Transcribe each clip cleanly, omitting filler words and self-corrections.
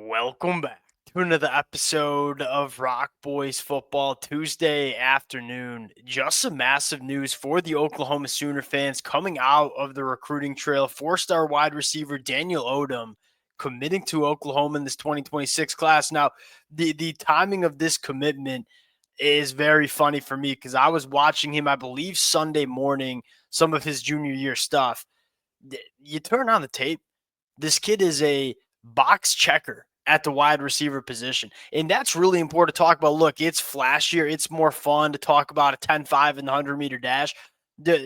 Welcome back to another episode of Rock Boys Football Tuesday afternoon. Just some massive news for the Oklahoma Sooner fans coming out of the recruiting trail. Four-star wide receiver Daniel Odom committing to Oklahoma in this 2026 class. Now, the timing of this commitment is very funny for me because I was watching him, I believe, Sunday morning, some of his junior year stuff. You turn on the tape, this kid is a box checker at the wide receiver position. And that's really important to talk about. Look, it's flashier. It's more fun to talk about a 10-5 in the 100-meter dash.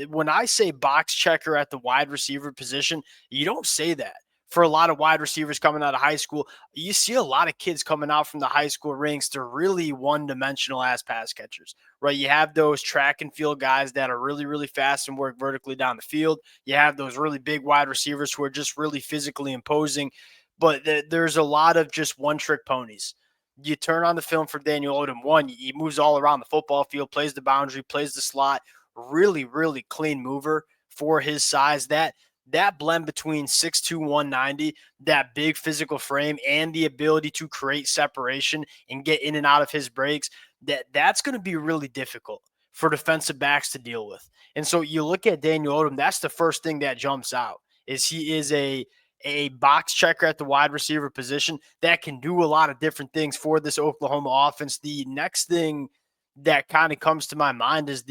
When I say box checker at the wide receiver position, you don't say that for a lot of wide receivers coming out of high school. You see a lot of kids coming out from the high school ranks. They're really one-dimensional as pass catchers, right? You have those track and field guys that are really, really fast and work vertically down the field. You have those really big wide receivers who are just really physically imposing, but there's a lot of just one-trick ponies. You turn on the film for Daniel Odom. One, he moves all around the football field, plays the boundary, plays the slot. Really, really clean mover for his size. That blend between 6'2", 190, that big physical frame, and the ability to create separation and get in and out of his breaks, that's going to be really difficult for defensive backs to deal with. And so you look at Daniel Odom, that's the first thing that jumps out, is he is a box checker at the wide receiver position that can do a lot of different things for this Oklahoma offense. The next thing that kind of comes to my mind is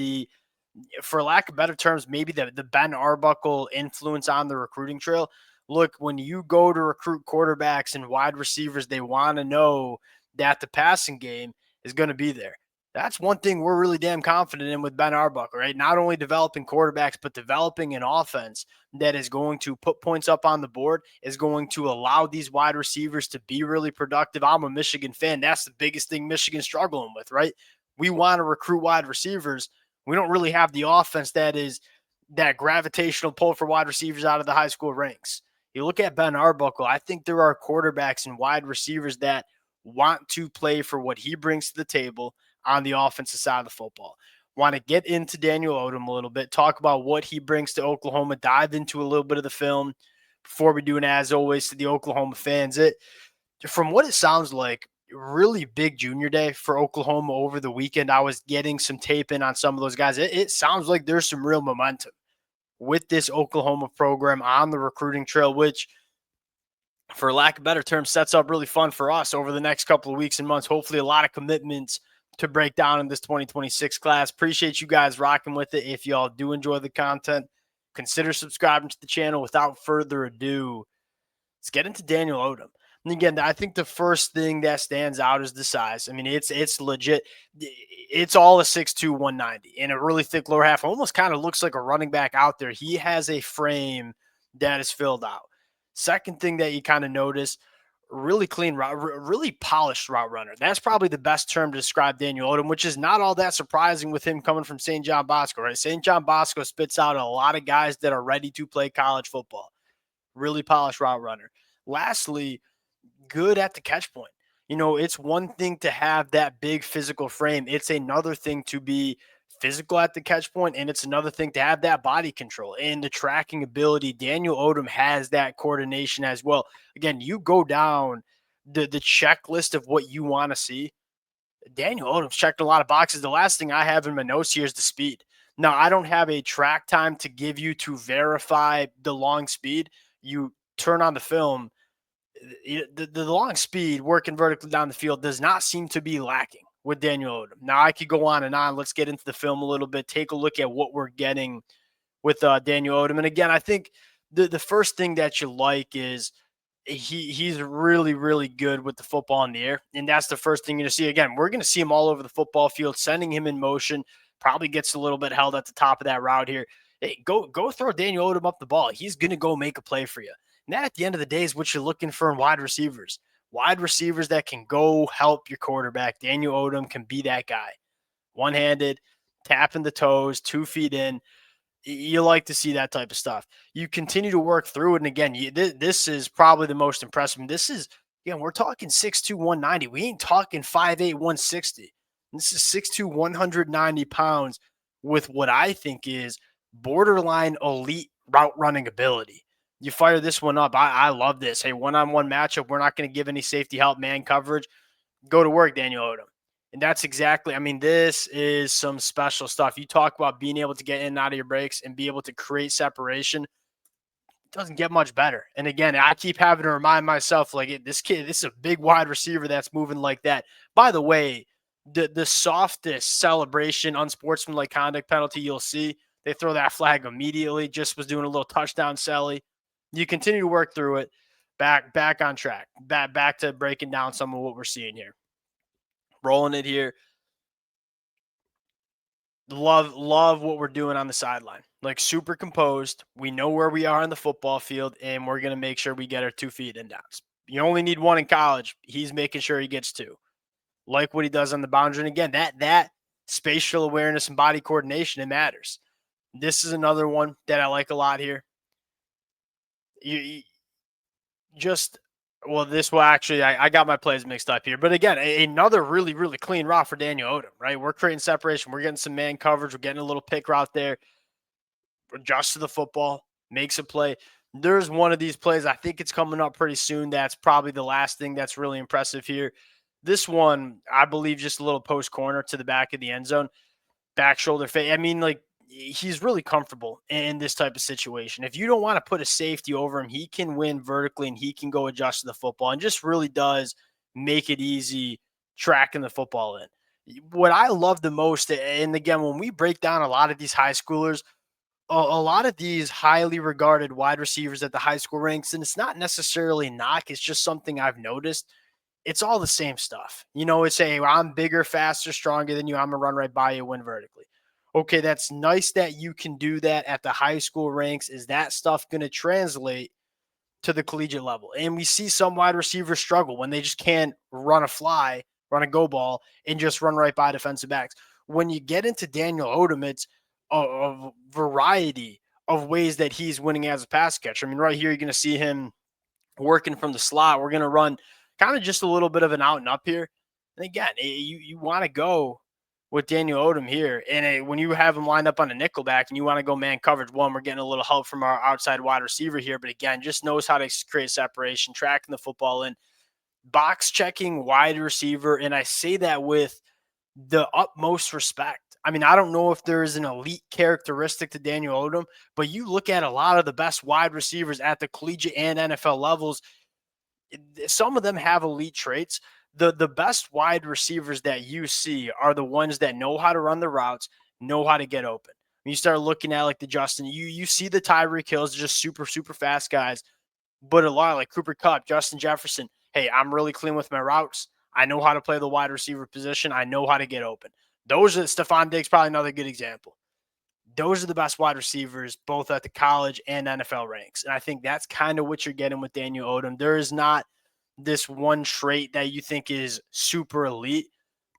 for lack of better terms, maybe the Ben Arbuckle influence on the recruiting trail. Look, when you go to recruit quarterbacks and wide receivers, they want to know that the passing game is going to be there. That's one thing we're really damn confident in with Ben Arbuckle, right? Not only developing quarterbacks, but developing an offense that is going to put points up on the board, is going to allow these wide receivers to be really productive. I'm a Michigan fan. That's the biggest thing Michigan's struggling with, right? We want to recruit wide receivers. We don't really have the offense that is that gravitational pull for wide receivers out of the high school ranks. You look at Ben Arbuckle, I think there are quarterbacks and wide receivers that want to play for what he brings to the table on the offensive side of the football. Want to get into Daniel Odom a little bit, talk about what he brings to Oklahoma, dive into a little bit of the film before we do, and as always, to the Oklahoma fans. From what it sounds like, really big junior day for Oklahoma over the weekend. I was getting some tape in on some of those guys. It sounds like there's some real momentum with this Oklahoma program on the recruiting trail, which, for lack of better terms, sets up really fun for us over the next couple of weeks and months. Hopefully a lot of commitments to break down in this 2026 class. Appreciate you guys rocking with it. If y'all do enjoy the content, consider subscribing to the channel. Without further ado, let's get into Daniel Odom. And again, I think the first thing that stands out is the size. I mean, it's legit. It's all a 6'2", 190 and a really thick lower half. Almost kind of looks like a running back out there. He has a frame that is filled out. Second thing that you kind of notice, really clean route, really polished route runner. That's probably the best term to describe Daniel Odom, which is not all that surprising with him coming from St. John Bosco, right? St. John Bosco spits out a lot of guys that are ready to play college football. Really polished route runner. Lastly, good at the catch point. You know, it's one thing to have that big physical frame. It's another thing to be physical at the catch point, and it's another thing to have that body control and the tracking ability. Daniel Odom has that coordination as well. Again, you go down the checklist of what you want to see. Daniel Odom's checked a lot of boxes. The last thing I have in my notes here is the speed. Now, I don't have a track time to give you to verify the long speed. You turn on the film, the long speed working vertically down the field does not seem to be lacking with Daniel Odom. Now, I could go on and on. Let's get into the film a little bit, take a look at what we're getting with Daniel Odom. And again, I think the first thing that you like is he's really, really good with the football in the air. And that's the first thing you're going to see. Again, we're going to see him all over the football field, sending him in motion. Probably gets a little bit held at the top of that route here. Hey, go throw Daniel Odom up the ball. He's going to go make a play for you. And that, at the end of the day, is what you're looking for in wide receivers. Wide receivers that can go help your quarterback. Daniel Odom can be that guy. One-handed, tapping the toes, 2 feet in. You like to see that type of stuff. You continue to work through it. And again, this is probably the most impressive. This is, again, we're talking 6'2", 190. We ain't talking 5'8", 160. This is 6'2", 190 pounds with what I think is borderline elite route running ability. You fire this one up. I love this. Hey, one-on-one matchup. We're not going to give any safety help, man coverage. Go to work, Daniel Odom. And that's exactly, I mean, this is some special stuff. You talk about being able to get in and out of your breaks and be able to create separation. It doesn't get much better. And again, I keep having to remind myself, like, this kid, this is a big wide receiver that's moving like that. By the way, the softest celebration, unsportsmanlike conduct penalty you'll see, they throw that flag immediately. Just was doing a little touchdown celly. You continue to work through it. Back on track. Back to breaking down some of what we're seeing here. Rolling it here. Love what we're doing on the sideline. Like, super composed. We know where we are on the football field, and we're going to make sure we get our 2 feet in downs. You only need one in college. He's making sure he gets 2. Like what he does on the boundary. And again, that spatial awareness and body coordination, it matters. This is another one that I like a lot here. You just, well, this will actually, I got my plays mixed up here. But again, another really, really clean route for Daniel Odom, right? We're creating separation. We're getting some man coverage. We're getting a little pick route there. Adjust to the football, makes a play. There's one of these plays, I think it's coming up pretty soon. That's probably the last thing that's really impressive here. This one, I believe, just a little post corner to the back of the end zone, back shoulder fade. I mean, like, he's really comfortable in this type of situation. If you don't want to put a safety over him, he can win vertically and he can go adjust to the football and just really does make it easy tracking the football in. What I love the most, and again, when we break down a lot of these high schoolers, a lot of these highly regarded wide receivers at the high school ranks, and it's not necessarily knock, it's just something I've noticed. It's all the same stuff. You know, it's a, I'm bigger, faster, stronger than you. I'm gonna run right by you, win vertically. Okay, that's nice that you can do that at the high school ranks. Is that stuff going to translate to the collegiate level? And we see some wide receivers struggle when they just can't run a fly, run a go ball, and just run right by defensive backs. When you get into Daniel Odom, it's a variety of ways that he's winning as a pass catcher. I mean, right here, you're going to see him working from the slot. We're going to run kind of just a little bit of an out and up here. And again, you want to go with Daniel Odom here. And when you have him lined up on a nickel back and you want to go man coverage, one, we're getting a little help from our outside wide receiver here. But again, just knows how to create separation, tracking the football in, box checking wide receiver. And I say that with the utmost respect. I mean, I don't know if there is an elite characteristic to Daniel Odom, but you look at a lot of the best wide receivers at the collegiate and NFL levels, some of them have elite traits. The best wide receivers that you see are the ones that know how to run the routes, know how to get open. When you start looking at like the Justin, you see the Tyreek Hills, just super, super fast guys, but a lot like Cooper Kupp, Justin Jefferson. Hey, I'm really clean with my routes. I know how to play the wide receiver position. I know how to get open. Those are Stephon Diggs, probably another good example. Those are the best wide receivers, both at the college and NFL ranks. And I think that's kind of what you're getting with Daniel Odom. There is not this one trait that you think is super elite,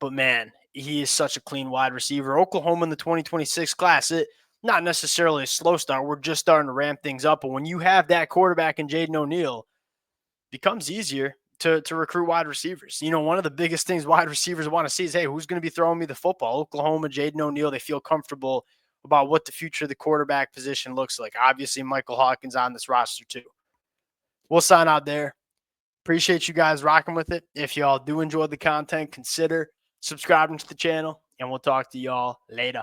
but man, he is such a clean wide receiver. Oklahoma in the 2026 class, it not necessarily a slow start. We're just starting to ramp things up. But when you have that quarterback in Jaden O'Neal, it becomes easier to recruit wide receivers. You know, one of the biggest things wide receivers want to see is, hey, who's going to be throwing me the football? Oklahoma, Jaden O'Neal, they feel comfortable about what the future of the quarterback position looks like. Obviously, Michael Hawkins on this roster too. We'll sign out there. Appreciate you guys rocking with it. If y'all do enjoy the content, consider subscribing to the channel, and we'll talk to y'all later.